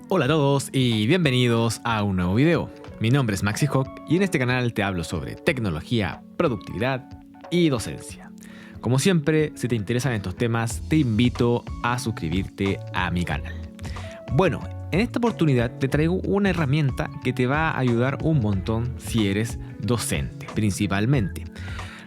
Hola a todos y bienvenidos a un nuevo video. Mi nombre es Maxi Hawk y en este canal te hablo sobre tecnología, productividad y docencia. Como siempre, si te interesan estos temas, te invito a suscribirte a mi canal. Bueno, en esta oportunidad te traigo una herramienta que te va a ayudar un montón si eres docente, principalmente.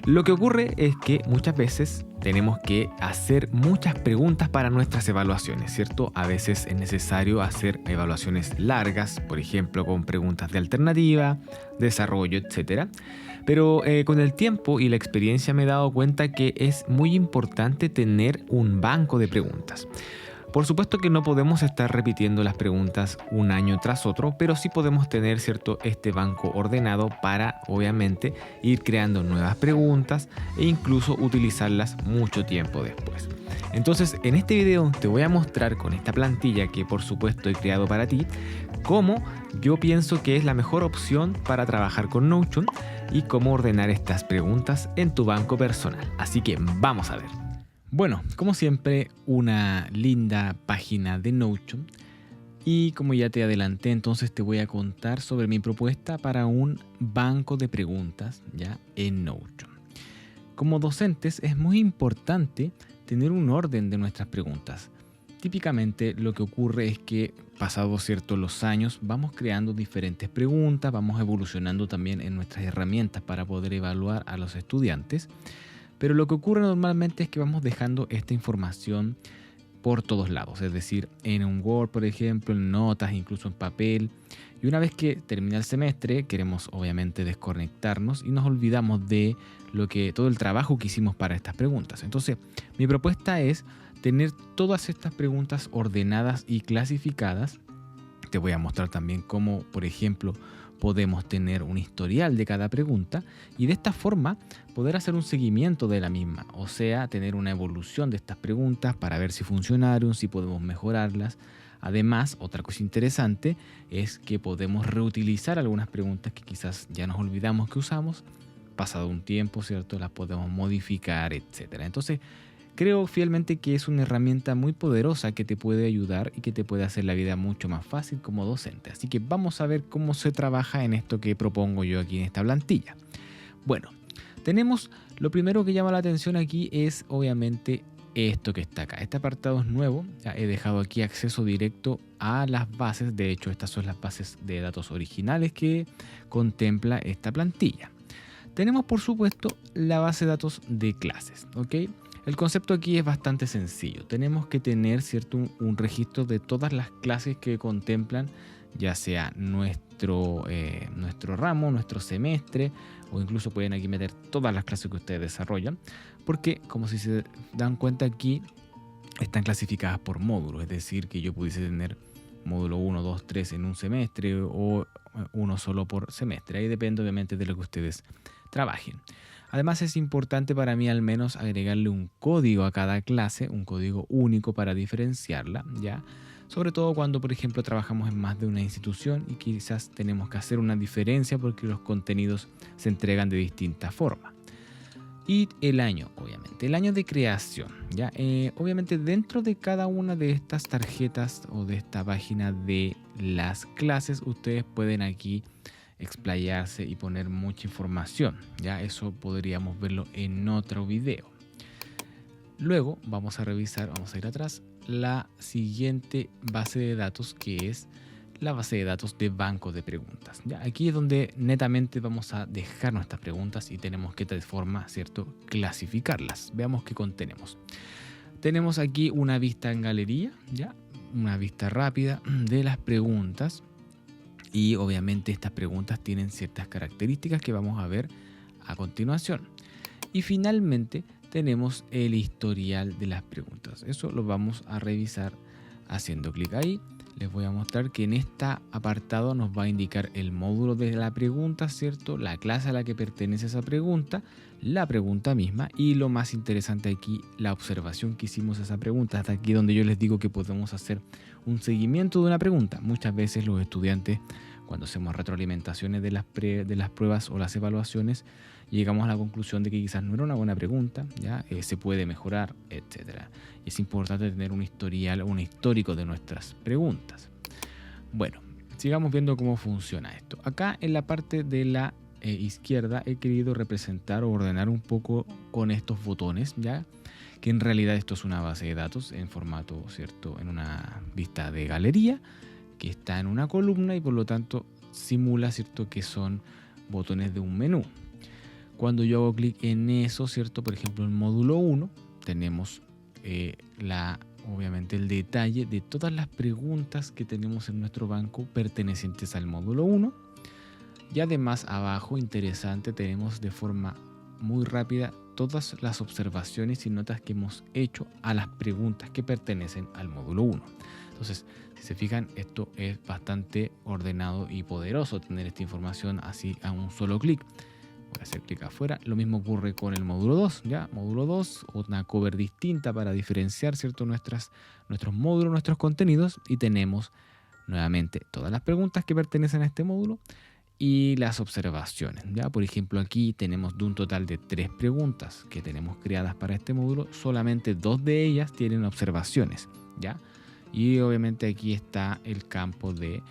Lo que ocurre es que muchas veces tenemos que hacer muchas preguntas para nuestras evaluaciones, ¿cierto? A veces es necesario hacer evaluaciones largas, por ejemplo, con preguntas de alternativa, desarrollo, etc. Pero con el tiempo y la experiencia me he dado cuenta que es muy importante tener un banco de preguntas. Por supuesto que no podemos estar repitiendo las preguntas un año tras otro, pero sí podemos tener, ¿cierto?, este banco ordenado para, obviamente, ir creando nuevas preguntas e incluso utilizarlas mucho tiempo después. Entonces, en este video te voy a mostrar con esta plantilla que por supuesto he creado para ti, cómo yo pienso que es la mejor opción para trabajar con Notion y cómo ordenar estas preguntas en tu banco personal. Así que vamos a ver. Bueno, como siempre, una linda página de Notion y como ya te adelanté, entonces te voy a contar sobre mi propuesta para un banco de preguntas ya en Notion. Como docentes es muy importante tener un orden de nuestras preguntas. Típicamente lo que ocurre es que pasados ciertos los años vamos creando diferentes preguntas, vamos evolucionando también en nuestras herramientas para poder evaluar a los estudiantes. Pero lo que ocurre normalmente es que vamos dejando esta información por todos lados, es decir, en un Word, por ejemplo, en notas, incluso en papel. Y una vez que termina el semestre, queremos obviamente desconectarnos y nos olvidamos de todo el trabajo que hicimos para estas preguntas. Entonces, mi propuesta es tener todas estas preguntas ordenadas y clasificadas. Te voy a mostrar también cómo, por ejemplo, podemos tener un historial de cada pregunta y de esta forma poder hacer un seguimiento de la misma, o sea, tener una evolución de estas preguntas para ver si funcionaron, si podemos mejorarlas. Además, otra cosa interesante es que podemos reutilizar algunas preguntas que quizás ya nos olvidamos que usamos, pasado un tiempo, ¿cierto? Las podemos modificar, etc. Entonces, creo fielmente que es una herramienta muy poderosa que te puede ayudar y que te puede hacer la vida mucho más fácil como docente. Así que vamos a ver cómo se trabaja en esto que propongo yo aquí en esta plantilla. Bueno, tenemos lo primero que llama la atención aquí es obviamente esto que está acá. Este apartado es nuevo. Ya he dejado aquí acceso directo a las bases. De hecho, estas son las bases de datos originales que contempla esta plantilla. Tenemos, por supuesto, la base de datos de clases, ¿ok? El concepto aquí es bastante sencillo. Tenemos que tener, ¿cierto?, un registro de todas las clases que contemplan, ya sea nuestro ramo, nuestro semestre, o incluso pueden aquí meter todas las clases que ustedes desarrollan, porque como si se dan cuenta aquí, están clasificadas por módulos, es decir, que yo pudiese tener módulo 1, 2, 3 en un semestre o uno solo por semestre. Ahí depende obviamente de lo que ustedes trabajen. Además es importante para mí al menos agregarle un código a cada clase, un código único para diferenciarla, ¿ya? Sobre todo cuando, por ejemplo, trabajamos en más de una institución y quizás tenemos que hacer una diferencia porque los contenidos se entregan de distinta forma. Y el año, obviamente, el año de creación, ¿ya? Obviamente dentro de cada una de estas tarjetas o de esta página de las clases, ustedes pueden aquí explayarse y poner mucha información, ya eso podríamos verlo en otro video. Luego vamos a revisar, vamos a ir atrás, la siguiente base de datos, que es la base de datos de banco de preguntas. Ya, aquí es donde netamente vamos a dejar nuestras preguntas y tenemos que de forma, ¿cierto?, clasificarlas. Veamos qué contenemos. Tenemos aquí una vista en galería, ya, una vista rápida de las preguntas. Y obviamente estas preguntas tienen ciertas características que vamos a ver a continuación. Y finalmente tenemos el historial de las preguntas. Eso lo vamos a revisar haciendo clic ahí. Les voy a mostrar que en este apartado nos va a indicar el módulo de la pregunta, ¿cierto? La clase a la que pertenece esa pregunta, la pregunta misma y lo más interesante aquí, la observación que hicimos a esa pregunta. Hasta aquí donde yo les digo que podemos hacer un seguimiento de una pregunta. Muchas veces los estudiantes, cuando hacemos retroalimentaciones de las pruebas o las evaluaciones, llegamos a la conclusión de que quizás no era una buena pregunta, ¿ya? Se puede mejorar, etc. Y es importante tener un historial, un histórico de nuestras preguntas. Bueno, sigamos viendo cómo funciona esto. Acá en la parte de la izquierda he querido representar o ordenar un poco con estos botones, ya que en realidad esto es una base de datos en formato, ¿cierto?, en una vista de galería que está en una columna y por lo tanto simula, ¿cierto?, que son botones de un menú. Cuando yo hago clic en eso, ¿cierto?, por ejemplo en módulo 1 tenemos obviamente el detalle de todas las preguntas que tenemos en nuestro banco pertenecientes al módulo 1. Y además abajo, interesante, tenemos de forma muy rápida todas las observaciones y notas que hemos hecho a las preguntas que pertenecen al módulo 1. Entonces, si se fijan, esto es bastante ordenado y poderoso tener esta información así a un solo clic. Voy a hacer clic afuera. Lo mismo ocurre con el módulo 2. ¿Ya? Módulo 2, una cover distinta para diferenciar, ¿cierto?, nuestros módulos, nuestros contenidos. Y tenemos nuevamente todas las preguntas que pertenecen a este módulo y las observaciones. ¿Ya? Por ejemplo, aquí tenemos de un total de 3 preguntas que tenemos creadas para este módulo. Solamente 2 de ellas tienen observaciones. ¿Ya? Y obviamente aquí está el campo de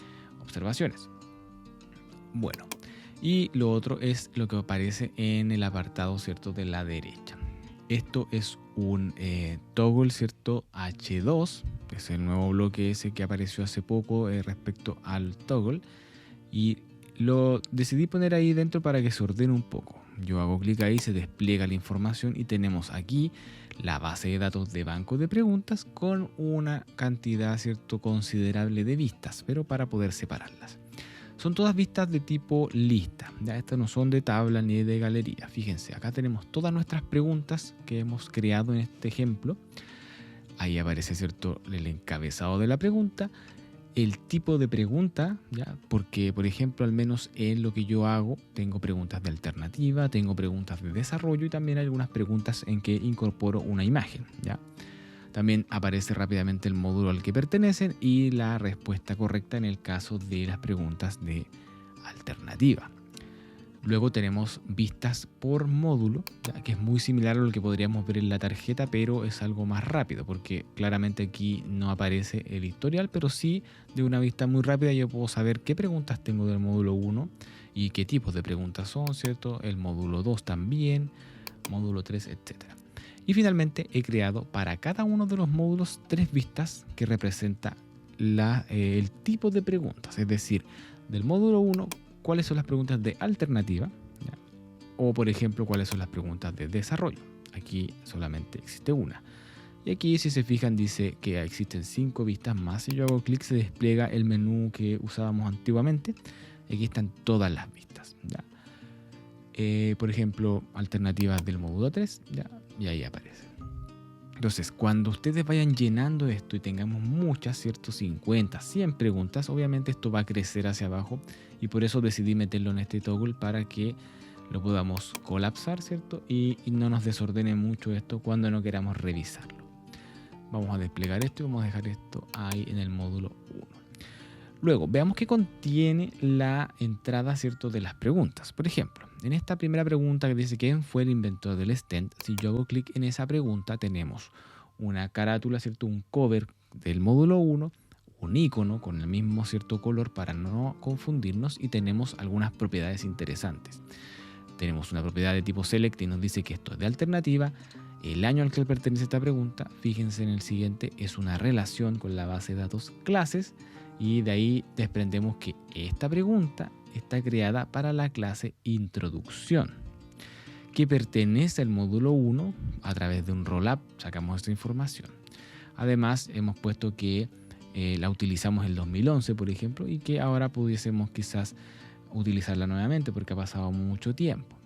observaciones. Bueno. Y lo otro es lo que aparece en el apartado, ¿cierto?, de la derecha. Esto es un toggle, ¿cierto?, H2, que es el nuevo bloque ese que apareció hace poco respecto al toggle. Y lo decidí poner ahí dentro para que se ordene un poco. Yo hago clic ahí, se despliega la información y tenemos aquí la base de datos de banco de preguntas con una cantidad, ¿cierto?, considerable de vistas, pero para poder separarlas. Son todas vistas de tipo lista. Ya estas no son de tabla ni de galería. Fíjense, acá tenemos todas nuestras preguntas que hemos creado en este ejemplo. Ahí aparece, ¿cierto?, el encabezado de la pregunta, el tipo de pregunta, ¿ya? Porque, por ejemplo, al menos en lo que yo hago, tengo preguntas de alternativa, tengo preguntas de desarrollo y también hay algunas preguntas en que incorporo una imagen, ¿ya? También aparece rápidamente el módulo al que pertenecen y la respuesta correcta en el caso de las preguntas de alternativa. Luego tenemos vistas por módulo, ¿ya?, que es muy similar a lo que podríamos ver en la tarjeta, pero es algo más rápido porque claramente aquí no aparece el historial, pero sí de una vista muy rápida yo puedo saber qué preguntas tengo del módulo 1 y qué tipos de preguntas son, ¿cierto? El módulo 2 también, módulo 3, etcétera. Y finalmente he creado para cada uno de los módulos 3 vistas que representa el tipo de preguntas. Es decir, del módulo 1, cuáles son las preguntas de alternativa, ¿ya?, o por ejemplo, cuáles son las preguntas de desarrollo. Aquí solamente existe una. Y aquí, si se fijan, dice que existen 5 vistas más. Si yo hago clic, se despliega el menú que usábamos antiguamente. Aquí están todas las vistas, ¿ya? Por ejemplo, alternativas del módulo 3, ¿ya?, y ahí aparece. Entonces, cuando ustedes vayan llenando esto y tengamos muchas, ¿cierto?, 50, 100 preguntas, obviamente esto va a crecer hacia abajo y por eso decidí meterlo en este toggle para que lo podamos colapsar, ¿cierto?, y no nos desordene mucho esto cuando no queramos revisarlo. Vamos a desplegar esto y vamos a dejar esto ahí en el módulo 1. Luego, veamos qué contiene la entrada, ¿cierto?, de las preguntas. Por ejemplo, en esta primera pregunta que dice quién fue el inventor del stent, si yo hago clic en esa pregunta, tenemos una carátula, ¿cierto?, un cover del módulo 1, un icono con el mismo, ¿cierto?, color para no confundirnos y tenemos algunas propiedades interesantes. Tenemos una propiedad de tipo select y nos dice que esto es de alternativa. El año al que pertenece esta pregunta, fíjense en el siguiente, es una relación con la base de datos clases. Y de ahí desprendemos que esta pregunta está creada para la clase introducción, que pertenece al módulo 1. A través de un rollup sacamos esta información. Además, hemos puesto que la utilizamos en el 2011, por ejemplo, y que ahora pudiésemos quizás utilizarla nuevamente porque ha pasado mucho tiempo.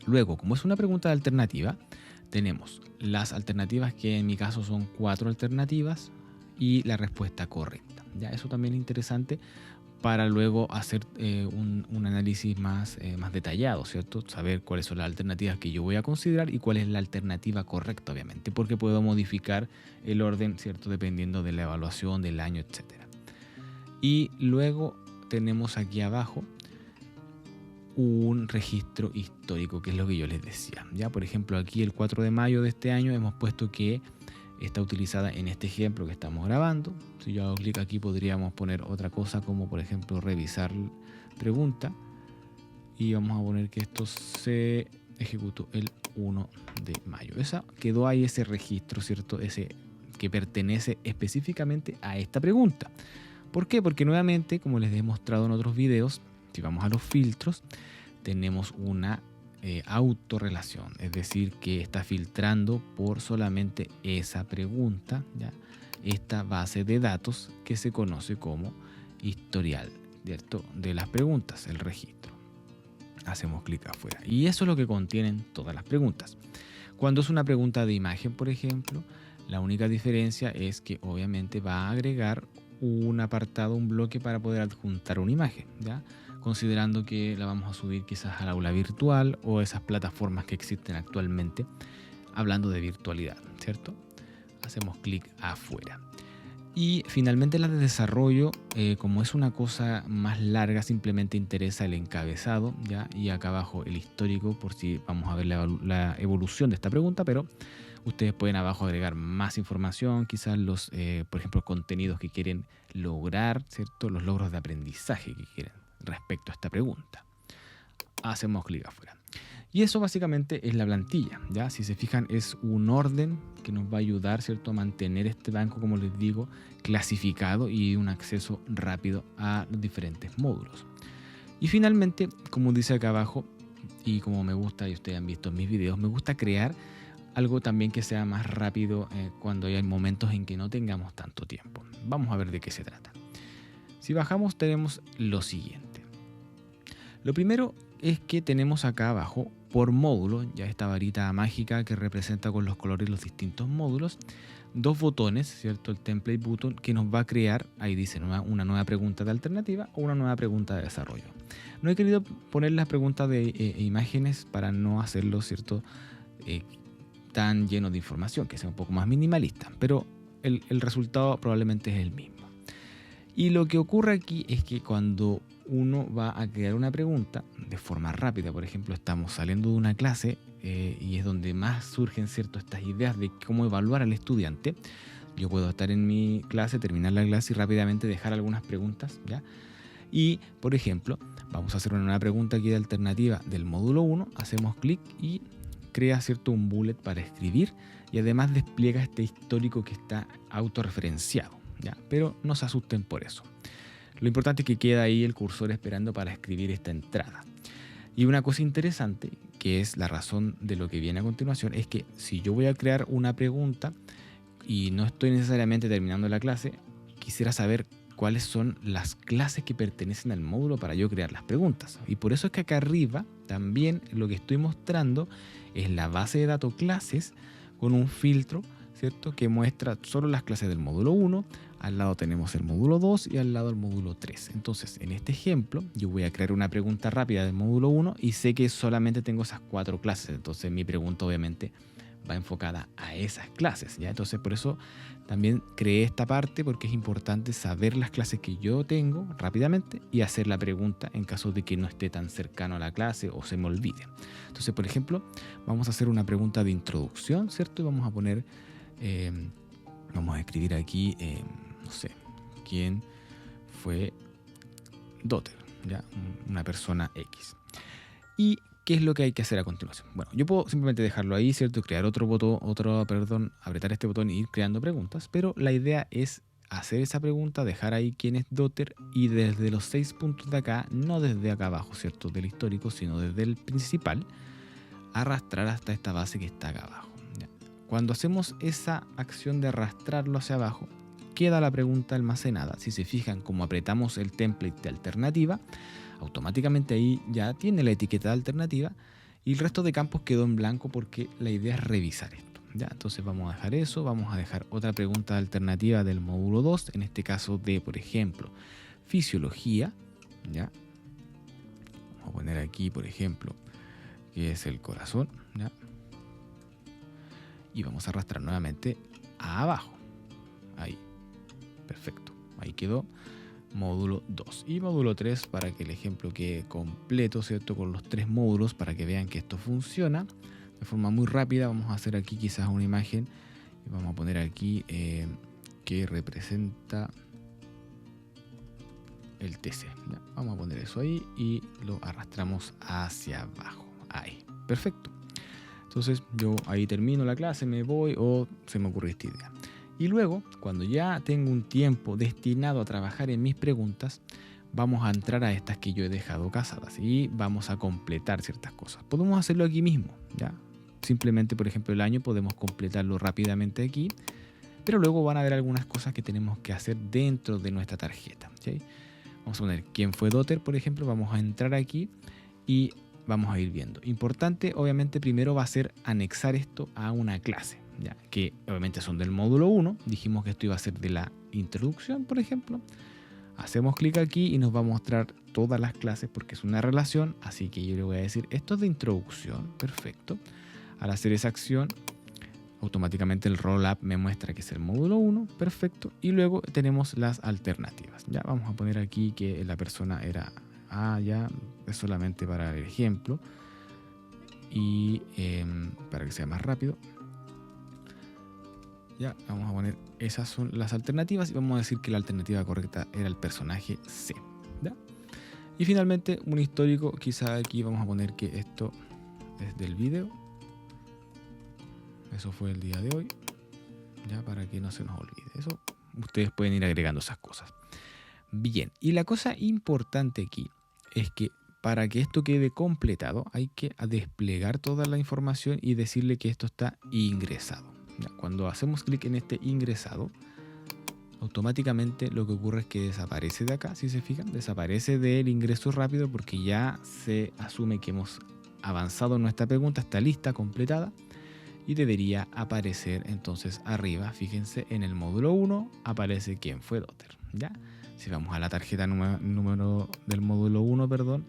Luego, como es una pregunta de alternativa, tenemos las alternativas, que en mi caso son 4 alternativas, y la respuesta correcta. Ya, eso también es interesante para luego hacer un análisis más detallado, ¿cierto? Saber cuáles son las alternativas que yo voy a considerar y cuál es la alternativa correcta, obviamente, porque puedo modificar el orden, ¿cierto?, dependiendo de la evaluación, del año, etc. Y luego tenemos aquí abajo un registro histórico, que es lo que yo les decía. Ya, por ejemplo, aquí el 4 de mayo de este año hemos puesto que está utilizada en este ejemplo que estamos grabando. Si yo hago clic aquí podríamos poner otra cosa como por ejemplo revisar pregunta y vamos a poner que esto se ejecutó el 1 de mayo. Quedó ahí ese registro, ¿cierto? Ese que pertenece específicamente a esta pregunta. ¿Por qué? Porque nuevamente, como les he mostrado en otros videos, si vamos a los filtros, tenemos una autorrelación, es decir, que está filtrando por solamente esa pregunta, ¿ya? Esta base de datos que se conoce como historial, ¿cierto? De las preguntas, el registro. Hacemos clic afuera y eso es lo que contienen todas las preguntas. Cuando es una pregunta de imagen, por ejemplo, la única diferencia es que obviamente va a agregar un apartado, un bloque para poder adjuntar una imagen, ¿ya? Considerando que la vamos a subir quizás al aula virtual o esas plataformas que existen actualmente, hablando de virtualidad, ¿cierto? Hacemos clic afuera. Y finalmente la de desarrollo, como es una cosa más larga, simplemente interesa el encabezado, ¿ya? Y acá abajo el histórico, por si vamos a ver la evolución de esta pregunta, pero ustedes pueden abajo agregar más información, quizás los, por ejemplo, contenidos que quieren lograr, ¿cierto? Los logros de aprendizaje que quieren respecto a esta pregunta. Hacemos clic afuera. Y eso básicamente es la plantilla, ¿ya? Si se fijan, es un orden que nos va a ayudar, ¿cierto?, a mantener este banco, como les digo, clasificado y un acceso rápido a los diferentes módulos. Y finalmente, como dice acá abajo, y como me gusta, y ustedes han visto en mis videos, me gusta crear algo también que sea más rápido cuando hay momentos en que no tengamos tanto tiempo. Vamos a ver de qué se trata. Si bajamos tenemos lo siguiente. Lo primero es que tenemos acá abajo por módulo, ya esta varita mágica que representa con los colores los distintos módulos, dos botones, ¿cierto? El template button que nos va a crear, ahí dice una nueva pregunta de alternativa o una nueva pregunta de desarrollo. No he querido poner las preguntas de imágenes para no hacerlo, ¿cierto? Tan lleno de información, que sea un poco más minimalista, pero el resultado probablemente es el mismo. Y lo que ocurre aquí es que cuando uno va a crear una pregunta de forma rápida, por ejemplo, estamos saliendo de una clase y es donde más surgen, ¿cierto?, estas ideas de cómo evaluar al estudiante. Yo puedo estar en mi clase, terminar la clase y rápidamente dejar algunas preguntas, ¿ya? Y, por ejemplo, vamos a hacer una nueva pregunta aquí de alternativa del módulo 1, hacemos clic y crea, ¿cierto?, un bullet para escribir y además despliega este histórico que está autorreferenciado, ¿ya? Pero no se asusten por eso. Lo importante es que queda ahí el cursor esperando para escribir esta entrada. Y una cosa interesante, que es la razón de lo que viene a continuación, es que si yo voy a crear una pregunta y no estoy necesariamente terminando la clase, quisiera saber cuáles son las clases que pertenecen al módulo para yo crear las preguntas. Y por eso es que acá arriba también lo que estoy mostrando es la base de datos clases con un filtro, ¿cierto?, que muestra solo las clases del módulo 1, al lado tenemos el módulo 2 y al lado el módulo 3. Entonces, en este ejemplo, yo voy a crear una pregunta rápida del módulo 1 y sé que solamente tengo esas 4 clases. Entonces, mi pregunta obviamente va enfocada a esas clases, ¿ya? Entonces, por eso también creé esta parte, porque es importante saber las clases que yo tengo rápidamente y hacer la pregunta en caso de que no esté tan cercano a la clase o se me olvide. Entonces, por ejemplo, vamos a hacer una pregunta de introducción, ¿cierto? Y vamos a poner... vamos a escribir aquí, no sé, quién fue Dotter, ¿ya? Una persona X. ¿Y qué es lo que hay que hacer a continuación? Bueno, yo puedo simplemente dejarlo ahí, ¿cierto? Crear otro botón, apretar este botón y ir creando preguntas, pero la idea es hacer esa pregunta, dejar ahí quién es Dotter y desde los 6 puntos de acá, no desde acá abajo, ¿cierto?, del histórico, sino desde el principal, arrastrar hasta esta base que está acá abajo. Cuando hacemos esa acción de arrastrarlo hacia abajo, queda la pregunta almacenada. Si se fijan, como apretamos el template de alternativa, automáticamente ahí ya tiene la etiqueta de alternativa y el resto de campos quedó en blanco porque la idea es revisar esto, ¿ya? Entonces vamos a dejar eso, vamos a dejar otra pregunta alternativa del módulo 2, en este caso de, por ejemplo, fisiología, ¿ya? Vamos a poner aquí, por ejemplo, que es el corazón, ¿ya? Y vamos a arrastrar nuevamente a abajo. Ahí. Perfecto. Ahí quedó módulo 2. Y módulo 3 para que el ejemplo quede completo, ¿cierto? Con los 3 módulos para que vean que esto funciona. De forma muy rápida vamos a hacer aquí quizás una imagen Y vamos a poner aquí que representa el TC. ¿Ya? Vamos a poner eso ahí y lo arrastramos hacia abajo. Ahí, perfecto. Entonces yo ahí termino la clase, me voy o se me ocurre esta idea. Y luego, cuando ya tengo un tiempo destinado a trabajar en mis preguntas, vamos a entrar a estas que yo he dejado casadas y vamos a completar ciertas cosas. Podemos hacerlo aquí mismo, ¿ya? Simplemente, por ejemplo, el año podemos completarlo rápidamente aquí, pero luego van a haber algunas cosas que tenemos que hacer dentro de nuestra tarjeta, ¿sí? Vamos a poner quién fue Dotter, por ejemplo, vamos a entrar aquí y vamos a ir viendo. Importante, obviamente, primero va a ser anexar esto a una clase, ¿ya? Que obviamente son del módulo 1. Dijimos que esto iba a ser de la introducción, por ejemplo. Hacemos clic aquí y nos va a mostrar todas las clases porque es una relación. Así que yo le voy a decir, esto es de introducción, perfecto. Al hacer esa acción, automáticamente el rollup me muestra que es el módulo 1, perfecto. Y luego tenemos las alternativas. Ya vamos a poner aquí que la persona era... ya es solamente para el ejemplo y para que sea más rápido. Ya vamos a poner, esas son las alternativas y vamos a decir que la alternativa correcta era el personaje C, ¿ya? Y finalmente un histórico, quizá aquí vamos a poner que esto es del video. Eso fue el día de hoy, ya, para que no se nos olvide. Eso ustedes pueden ir agregando esas cosas. Bien, y la cosa importante aquí es que para que esto quede completado hay que desplegar toda la información y decirle que esto está ingresado. Cuando hacemos clic en este ingresado, automáticamente lo que ocurre es que desaparece de acá, si se fijan, desaparece del ingreso rápido porque ya se asume que hemos avanzado en nuestra pregunta, está lista, completada y debería aparecer entonces arriba, fíjense, en el módulo 1 aparece quién fue Dotter, ¿ya? Si vamos a la tarjeta número del módulo 1, perdón,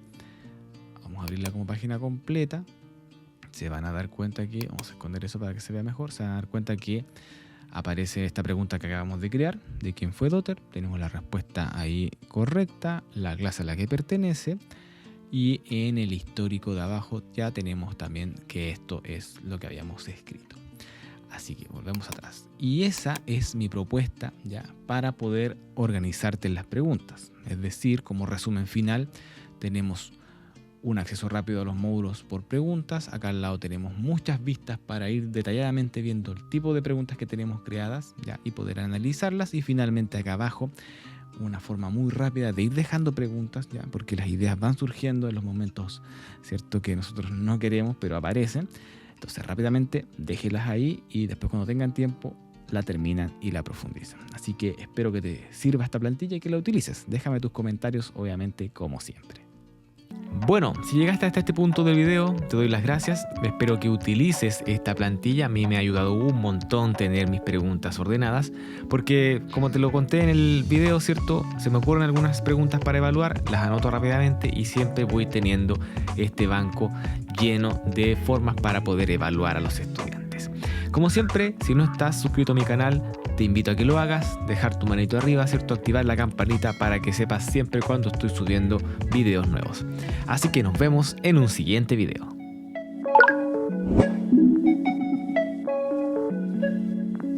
vamos a abrirla como página completa, se van a dar cuenta que, vamos a esconder eso para que se vea mejor, se van a dar cuenta que aparece esta pregunta que acabamos de crear, de quién fue Dotter, tenemos la respuesta ahí correcta, la clase a la que pertenece, y en el histórico de abajo ya tenemos también que esto es lo que habíamos escrito. Así que volvemos atrás. Y esa es mi propuesta ya para poder organizarte en las preguntas. Es decir, como resumen final, tenemos un acceso rápido a los módulos por preguntas. Acá al lado tenemos muchas vistas para ir detalladamente viendo el tipo de preguntas que tenemos creadas ya, y poder analizarlas. Y finalmente acá abajo, una forma muy rápida de ir dejando preguntas, ya, porque las ideas van surgiendo en los momentos, ¿cierto?, que nosotros no queremos, pero aparecen. Entonces rápidamente déjelas ahí y después cuando tengan tiempo la terminan y la profundizan. Así que espero que te sirva esta plantilla y que la utilices. Déjame tus comentarios, obviamente, como siempre. Bueno, si llegaste hasta este punto del video, te doy las gracias. Espero que utilices esta plantilla. A mí me ha ayudado un montón tener mis preguntas ordenadas, porque como te lo conté en el video, ¿cierto? Se me ocurren algunas preguntas para evaluar, las anoto rápidamente y siempre voy teniendo este banco lleno de formas para poder evaluar a los estudiantes. Como siempre, si no estás suscrito a mi canal, te invito a que lo hagas, dejar tu manito arriba, ¿cierto? Activar la campanita para que sepas siempre cuando estoy subiendo videos nuevos. Así que nos vemos en un siguiente video.